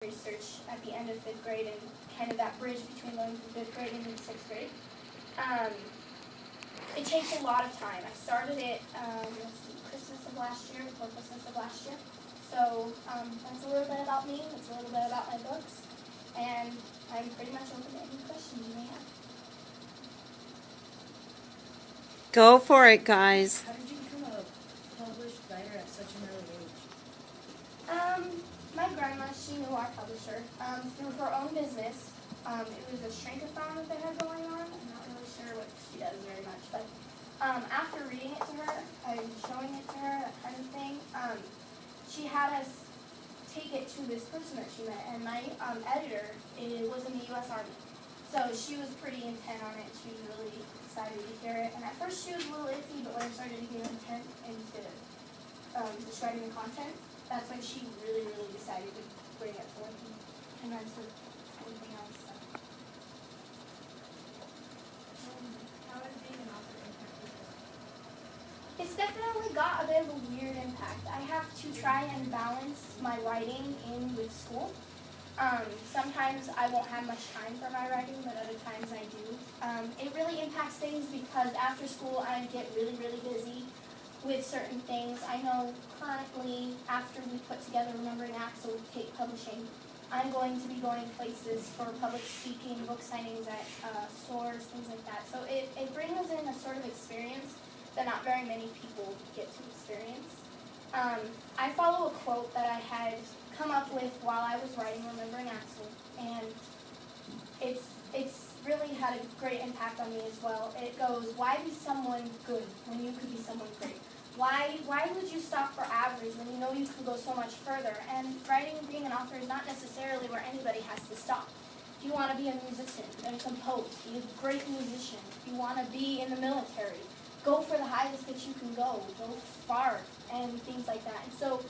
research at the end of 5th grade and kind of that bridge between going from 5th grade and 6th grade. It takes a lot of time. I started it, Christmas of last year, before Christmas of last year. So that's a little bit about me, that's a little bit about my books, and I'm pretty much open to any questions you may have. Go for it, guys. How did you become a published writer at such an early age? My grandma, she knew our publisher through her own business. It was a shrink-a-thon that they had going on. I'm not really sure what she does very much, but after reading it to her and showing it to her, that kind of thing, she had us take it to this person that she met, and my editor was in the U.S. Army. So she was pretty intent on it. She was really excited to hear it. And at first she was a little iffy, but when I started to get intent into just writing the content, that's when she really, really decided to bring it forth and commence with anything else. So. How has being an author impacted you? It's definitely got a bit of a weird impact. I have to try and balance my writing in with school. Sometimes I won't have much time for my writing, but other times I do. It really impacts things because after school I get really, really busy with certain things. I know currently, after we put together Remembering Axel with Tate Publishing, I'm going to be going places for public speaking, book signings at stores, things like that. So it brings in a sort of experience that not very many people get to experience. I follow a quote that I had come up with while I was writing Remembering Axel, and it's really had a great impact on me as well. It goes, why be someone good when you could be someone great? Why would you stop for average when you know you could go so much further? And writing and being an author is not necessarily where anybody has to stop. If you want to be a musician and compose, be a great musician. If you want to be in the military, go for the highest that you can go far, and things like that. And so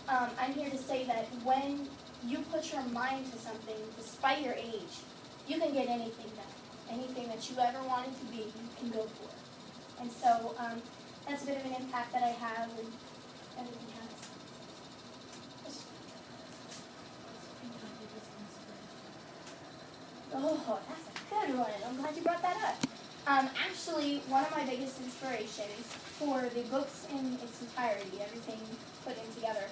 I'm here to say that when you put your mind to something, despite your age, you can get anything done. Anything that you ever wanted to be, you can go for it. And so that's a bit of an impact that I have, and everything has. Oh, that's a good one. I'm glad you brought that up. Actually, one of my biggest inspirations for the books in its entirety, everything put in together,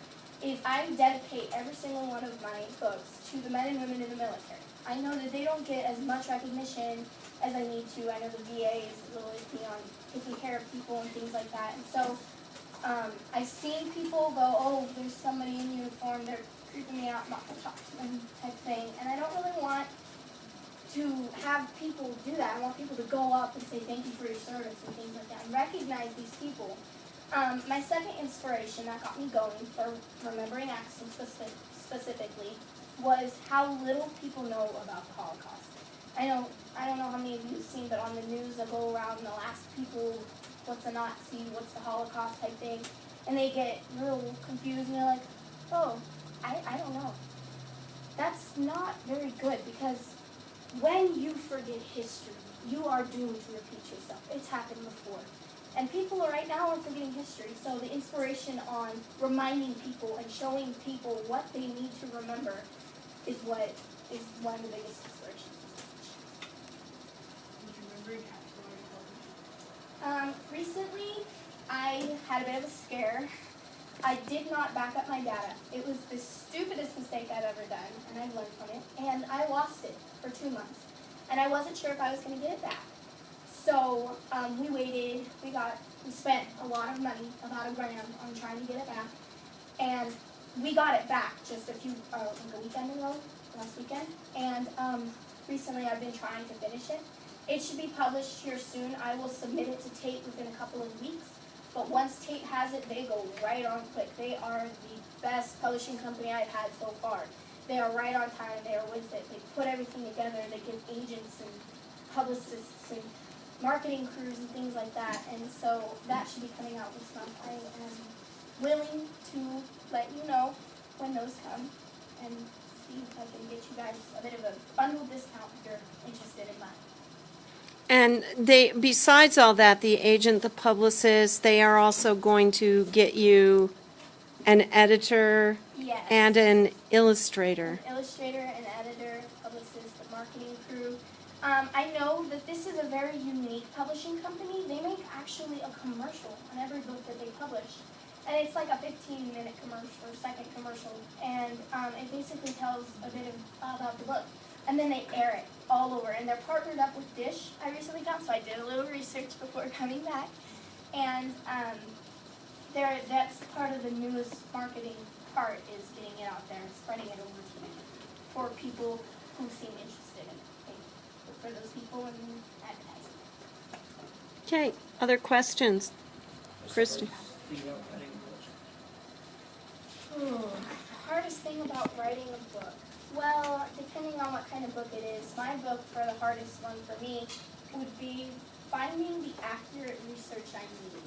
is I dedicate every single one of my books to the men and women in the military. I know that they don't get as much recognition as I need to. I know the VA is a little iffy on taking care of people and things like that. And so I've seen people go, oh, there's somebody in uniform, they're creeping me out, I'm not going to talk to them type thing. And I don't really want to have people do that. I want people to go up and say thank you for your service and things like that and recognize these people. My second inspiration that got me going for Remembering Axel specifically was how little people know about the Holocaust. I don't know how many of you have seen, but on the news they'll go around and they'll ask people what's a Nazi, what's the Holocaust type thing, and they get real confused and they're like, oh, I don't know. That's not very good, because when you forget history, you are doomed to repeat yourself. It's happened before. And people right now are forgetting history, so the inspiration on reminding people and showing people what they need to remember is what is one of the biggest inspirations. Would you remember Axel already published? Recently, I had a bit of a scare. I did not back up my data. It was the stupidest mistake I've ever done, and I've learned from it, and I lost it for 2 months. And I wasn't sure if I was going to get it back. So we waited, we spent a lot of money, about $1,000 on trying to get it back, and we got it back just a weekend ago, last weekend, and recently I've been trying to finish it. It should be published here soon. I will submit it to Tate within a couple of weeks, but once Tate has it, they go right on quick. They are the best publishing company I've had so far. They are right on time, they are with it, they put everything together, they give agents and publicists and marketing crews and things like that, and so that should be coming out this month. I am willing to let you know when those come and see if I can get you guys a bit of a bundle discount if you're interested in that. And they, besides all that, the agent, the publicist, they are also going to get you an editor, Yes. and an illustrator. An illustrator, an editor, publicist, a marketing crew. I know that this is a very unique publishing company. They make actually a commercial on every book that they publish. And it's like a 15-minute commercial or second commercial. And it basically tells a bit about the book. And then they air it all over. And they're partnered up with Dish, I recently found, so I did a little research before coming back. And that's part of the newest marketing part is getting it out there and spreading it over to for people who seem interested in it. For those people in advertising. Okay, other questions? Christy? The hardest thing about writing a book. Well, depending on what kind of book it is, my book for the hardest one for me would be finding the accurate research I need.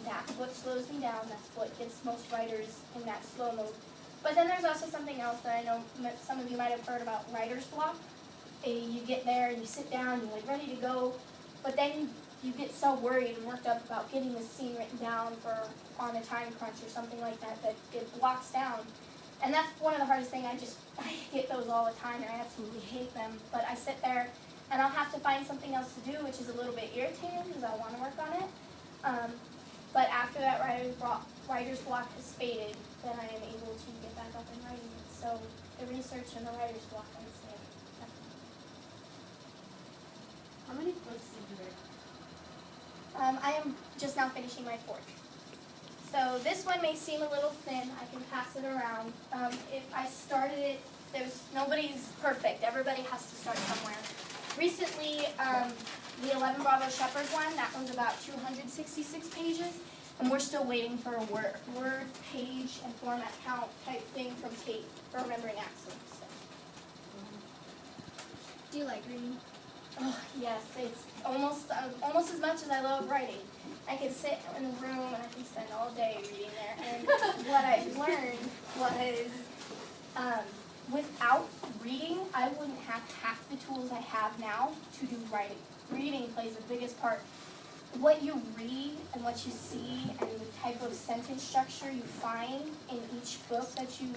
That's what slows me down. That's what gets most writers in that slow mode. But then there's also something else that I know some of you might have heard about, writer's block. You get there and you sit down, you're like ready to go, but then you get so worried and worked up about getting the scene written down on a time crunch or something like that that it blocks down. And that's one of the hardest things. I get those all the time and I absolutely hate them. But I sit there and I'll have to find something else to do, which is a little bit irritating because I want to work on it. But after that writer's block has faded, then I am able to get back up and writing it. So the research and the writer's block, I would say. How many books did you write? I am just now finishing my 4th. So this one may seem a little thin. I can pass it around. If I started it, nobody's perfect. Everybody has to start somewhere. Recently, the 11 Bravo Shepherd one, that one's about 266 pages, and we're still waiting for a word, page, and format count type thing from Tate for Remembering Axel. So. Do you like reading? Oh, yes, it's almost as much as I love writing. I can sit in a room and I can spend all day reading there. And what I learned was without reading, I wouldn't have half the tools I have now to do writing. Reading plays the biggest part. What you read and what you see and the type of sentence structure you find in each book that you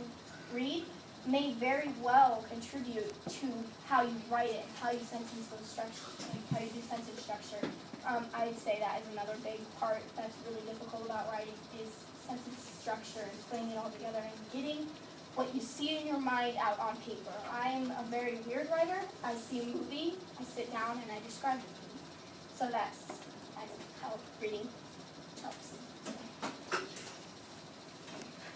read may very well contribute to how you write it, how you sentence those structures, how you do sentence structure. I'd say that is another big part that's really difficult about writing is sentence structure and putting it all together and getting what you see in your mind out on paper. I'm a very weird writer. I see a movie, I sit down and I describe the movie. So that's kind of how reading helps.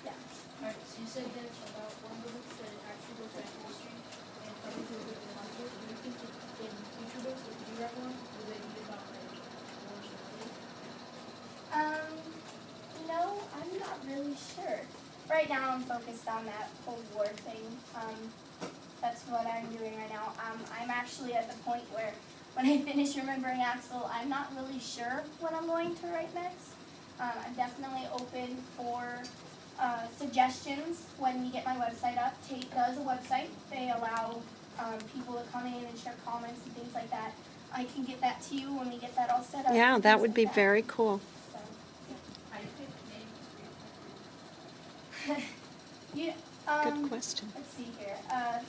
Yeah. Alright, so you said that about one of the books that actually goes back to history and probably to a bit of Do you think that in future books, if you write one, will they be about like wars or peace? No, I'm not really sure. Right now I'm focused on that Cold War thing. That's what I'm doing right now. I'm actually at the point where when I finish Remembering Axel, I'm not really sure what I'm going to write next. I'm definitely open for suggestions when you get my website up. Tate does a website. They allow people to come in and share comments and things like that. I can get that to you when we get that all set up. Yeah, that would Things be like very cool. So, I picked names you, Good question. let's see here.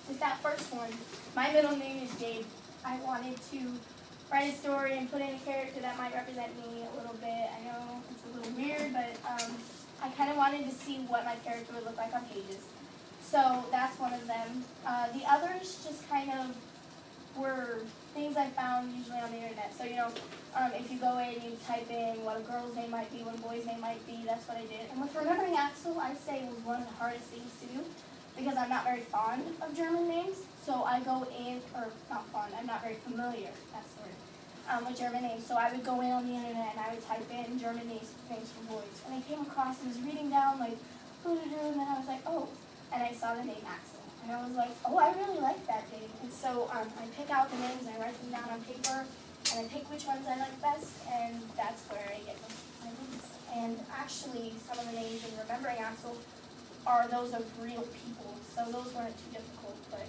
With that first one, my middle name is Jade. I wanted to write a story and put in a character that might represent me a little bit. I know it's a little weird, but I kind of wanted to see what my character would look like on pages. So that's one of them. The others just kind of were things I found usually on the internet. So, if you go in and you type in what a girl's name might be, what a boy's name might be, that's what I did. And with Remembering Axel, I'd say was one of the hardest things to do because I'm not very fond of German names. So I go in, or not fond, I'm not very familiar, that's the word, with German names. So I would go in on the internet and I would type in German names for boys. And I came across and was reading down like, and then I was like, oh, and I saw the name Axel. And I was like, oh, I really like that name. And so I pick out the names, and I write them down on paper, and I pick which ones I like best, and that's where I get most of my names. And actually, some of the names in Remembering Axel are those of real people, so those weren't too difficult, but...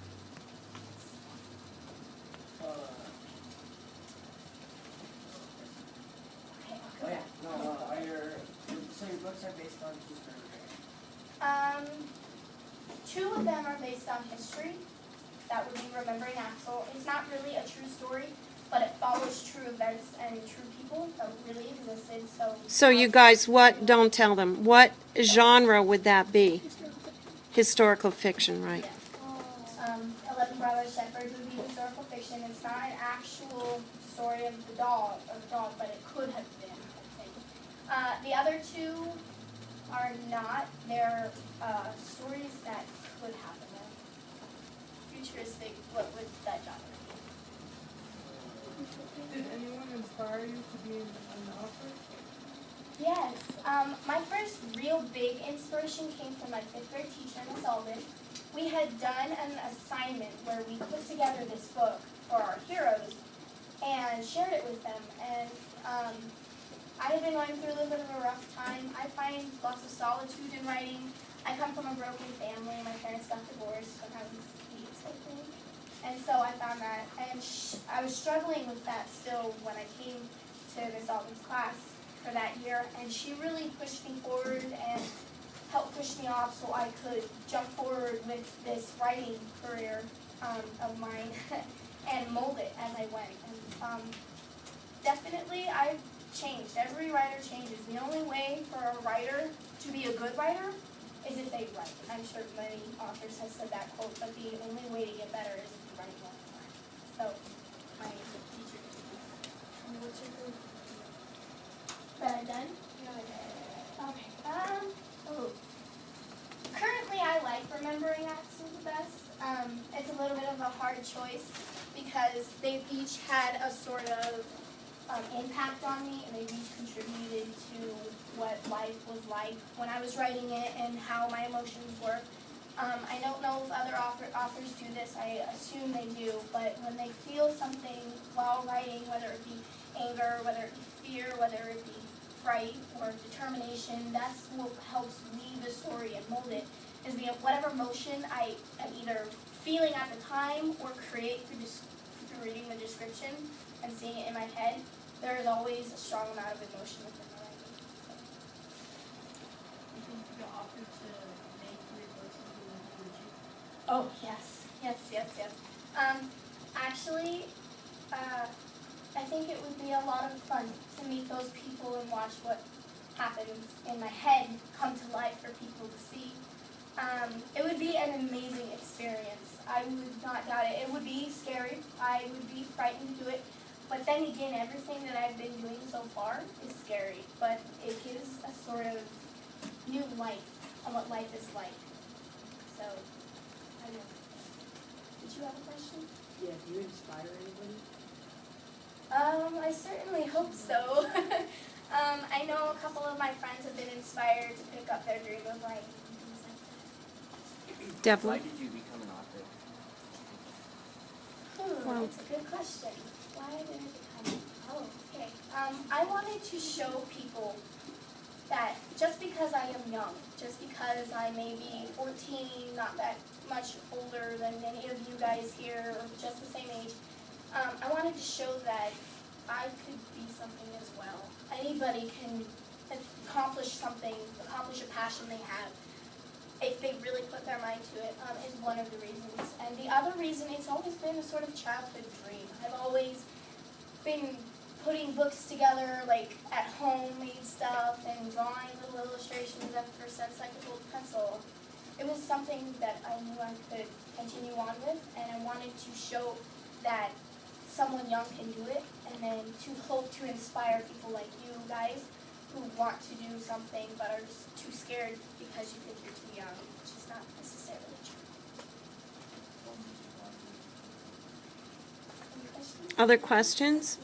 Oh yeah, no, so your books are based on true story, right? of them are based on history. That would be Remembering Axel. It's not really a true story, but it follows true events and true people that really existed. So you guys, don't tell them. What genre would that be? Historical fiction, right? 11 Brothers Shepherd would be historical fiction. It's not an actual story of the dog, but it could have been, I think. The other two are not. They're stories that could happen. They're futuristic. What would that genre be? Did anyone inspire you to be an author? Yes. My first real big inspiration came from my 5th grade teacher, Miss Alden. We had done an assignment where we put together this book for our heroes and shared it with them. And I had been going through a little bit of a rough time. I find lots of solitude in writing. I come from a broken family. My parents got divorced when I was 8, I think. And so I found that, and I was struggling with that still when I came to Miss Alden's class for that year, and she really pushed me forward and helped push me off so I could jump forward with this writing career of mine and mold it as I went. And definitely I've changed. Every writer changes. The only way for a writer to be a good writer is if they write. I'm sure many authors have said that quote, but the only way to get better is if you write all the time. So my teacher did that. And what's your favorite? That I'm done? Yeah. Okay. Currently, I like Remembering Axel the best. It's a little bit of a hard choice because they've each had a sort of impact on me, and they've each contributed to what life was like when I was writing it and how my emotions were. I don't know if other authors do this. I assume they do, but when they feel something while writing, whether it be anger, whether it be fear, whether it be fright or determination, that's what helps lead the story and mold it, is whatever emotion I am either feeling at the time or create through reading the description and seeing it in my head. There is always a strong amount of emotion within the writing. You think you got offered to make 3 books into a trilogy? Oh, yes. Actually, I think it would be a lot of fun to meet those people and watch what happens in my head come to life for people to see. It would be an amazing experience. I would not doubt it. It would be scary. I would be frightened to do it. But then again, everything that I've been doing so far is scary. But it gives a sort of new light on what life is like. So, I don't know. Did you have a question? Yeah, do you inspire anybody? I certainly hope so. I know a couple of my friends have been inspired to pick up their dream of writing and things like that. Devlin? Why did you become an author? Wow. That's a good question. Why did I become? Oh, okay. I wanted to show people that just because I am young, just because I may be 14, not that much older than any of you guys here, or just the same age, I wanted to show that I could be something as well. Anybody can accomplish something, accomplish a passion they have, if they really put their mind to it, is one of the reasons. And the other reason, it's always been a sort of childhood dream. I've always been putting books together, like at home, made stuff, and drawing little illustrations ever since I could hold a pencil. It was something that I knew I could continue on with, and I wanted to show that someone young can do it, and then to hope to inspire people like you guys who want to do something but are just too scared because you think you're too young, which is not necessarily true. Any questions? Other questions?